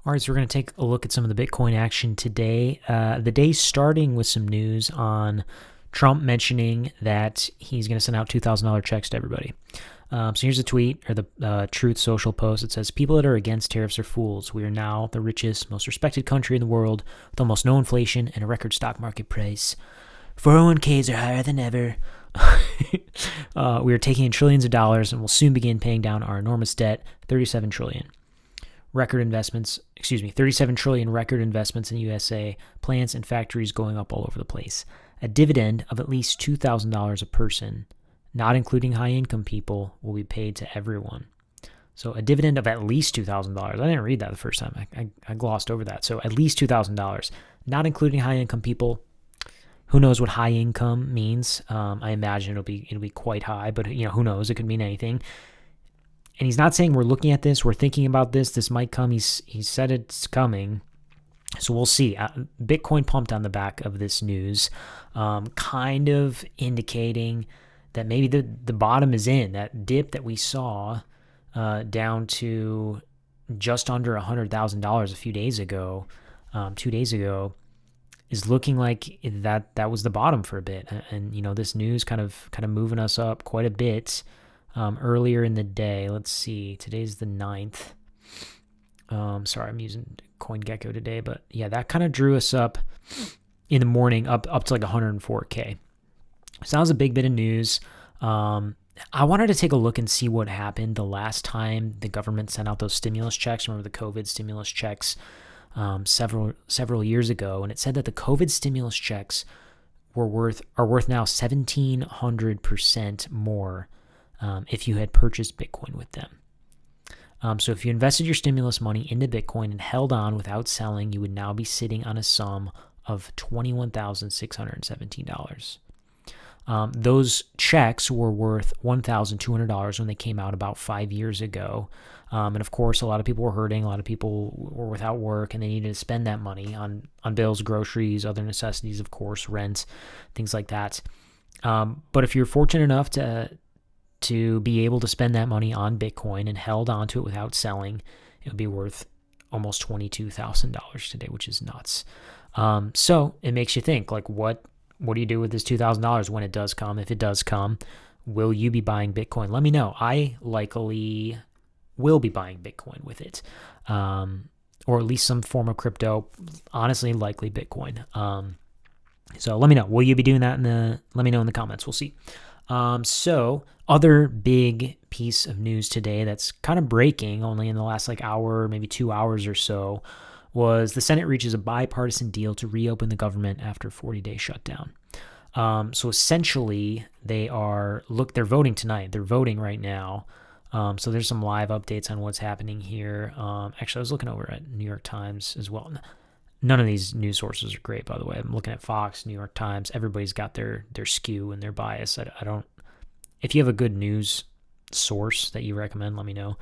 All right, so we're going to take a look at some of the Bitcoin action today. The day starting with some news on Trump mentioning that he's going to send out $2,000 checks to everybody. So here's a tweet, or the Truth Social post. It says, "People that are against tariffs are fools. We are now the richest, most respected country in the world with almost no inflation and a record stock market price. 401ks are higher than ever. We are taking in trillions of dollars and will soon begin paying down our enormous debt, 37 trillion. 37 trillion record investments in USA, plants and factories going up all over the place. A dividend of at least $2,000 a person, not including high-income people, will be paid to everyone." So a dividend of at least $2,000. I didn't read that the first time. I glossed over that. So at least $2,000, not including high-income people. Who knows what high income means? I imagine it'll be quite high, but who knows? It could mean anything. And he's not saying we're looking at this, we're thinking about this, this might come. He said it's coming. So we'll see. Bitcoin pumped on the back of this news, kind of indicating that maybe the bottom is in. That dip that we saw down to just under $100,000 a few days ago, 2 days ago, is looking like that was the bottom for a bit. And this news kind of moving us up quite a bit. Earlier in the day, let's see, today's the 9th. Sorry, I'm using CoinGecko today, but yeah, that kind of drew us up in the morning up to like 104K. So that was a big bit of news. I wanted to take a look and see what happened the last time the government sent out those stimulus checks. Remember the COVID stimulus checks several years ago, and it said that the COVID stimulus checks are worth now 1,700% more if you had purchased Bitcoin with them. So if you invested your stimulus money into Bitcoin and held on without selling, you would now be sitting on a sum of $21,617. Those checks were worth $1,200 when they came out about 5 years ago. And of course, a lot of people were hurting. A lot of people were without work, and they needed to spend that money on bills, groceries, other necessities, of course, rent, things like that. But if you're fortunate enough to be able to spend that money on Bitcoin and held onto it without selling, it would be worth almost $22,000 today, which is nuts. So it makes you think, like, what do you do with this $2,000 when it does come? If it does come, will you be buying Bitcoin? Let me know. I likely will be buying Bitcoin with it, or at least some form of crypto. Honestly, likely Bitcoin. So let me know. Will you be doing that? Let me know in the comments. We'll see. So other big piece of news today that's kind of breaking only in the last hour, maybe 2 hours or so, was the Senate reaches a bipartisan deal to reopen the government after a 40-day shutdown. So essentially they're voting tonight. They're voting right now. So there's some live updates on what's happening here. Actually, I was looking over at New York Times as well. None of these news sources are great, by the way. I'm looking at Fox, New York Times. Everybody's got their skew and their bias. I don't. If you have a good news source that you recommend, let me know.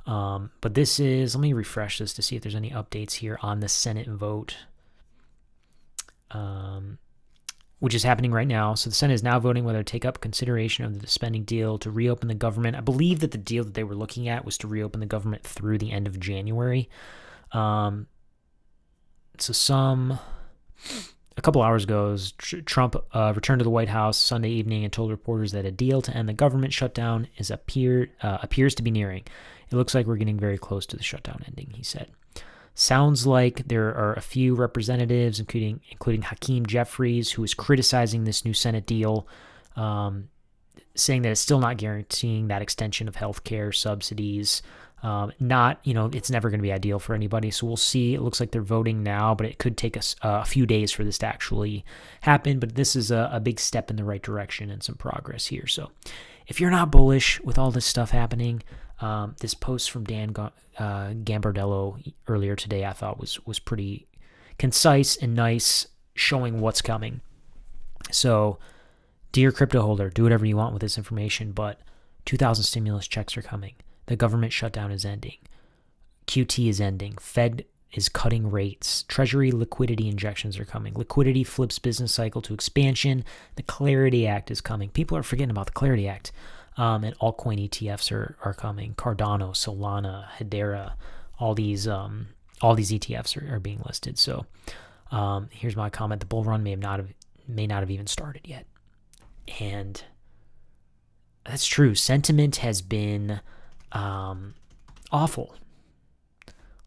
But this is, let me refresh this to see if there's any updates here on the Senate vote, which is happening right now. So the Senate is now voting whether to take up consideration of the spending deal to reopen the government. I believe that the deal that they were looking at was to reopen the government through the end of January. So a couple hours ago, Trump returned to the White House Sunday evening and told reporters that a deal to end the government shutdown appears to be nearing. It looks like we're getting very close to the shutdown ending, he said. Sounds like there are a few representatives, including Hakeem Jeffries, who is criticizing this new Senate deal, saying that it's still not guaranteeing that extension of health care subsidies. It's never going to be ideal for anybody. So we'll see. It looks like they're voting now, but it could take us a few days for this to actually happen. But this is a big step in the right direction and some progress here. So if you're not bullish with all this stuff happening, this post from Dan Gambardello earlier today, I thought was pretty concise and nice, showing what's coming. So dear crypto holder, do whatever you want with this information, but 2,000 stimulus checks are coming. The government shutdown is ending. QT is ending. Fed is cutting rates. Treasury liquidity injections are coming. Liquidity flips business cycle to expansion. The Clarity Act is coming. People are forgetting about the Clarity Act. And altcoin ETFs are coming. Cardano, Solana, Hedera, all these all these ETFs are being listed. So here's my comment: the bull run may not have even started yet, and that's true. Sentiment has been awful.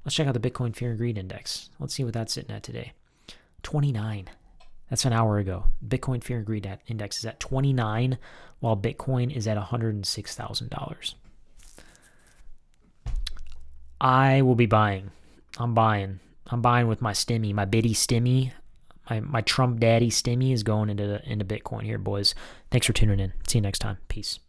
Let's check out the Bitcoin Fear and Greed Index. Let's see what that's sitting at today. 29. That's an hour ago. Bitcoin Fear and Greed Index is at 29, while Bitcoin is at $106,000. I will be buying. I'm buying with my stimmy, my bitty stimmy. My Trump daddy stimmy is going into Bitcoin here, boys. Thanks for tuning in. See you next time. Peace.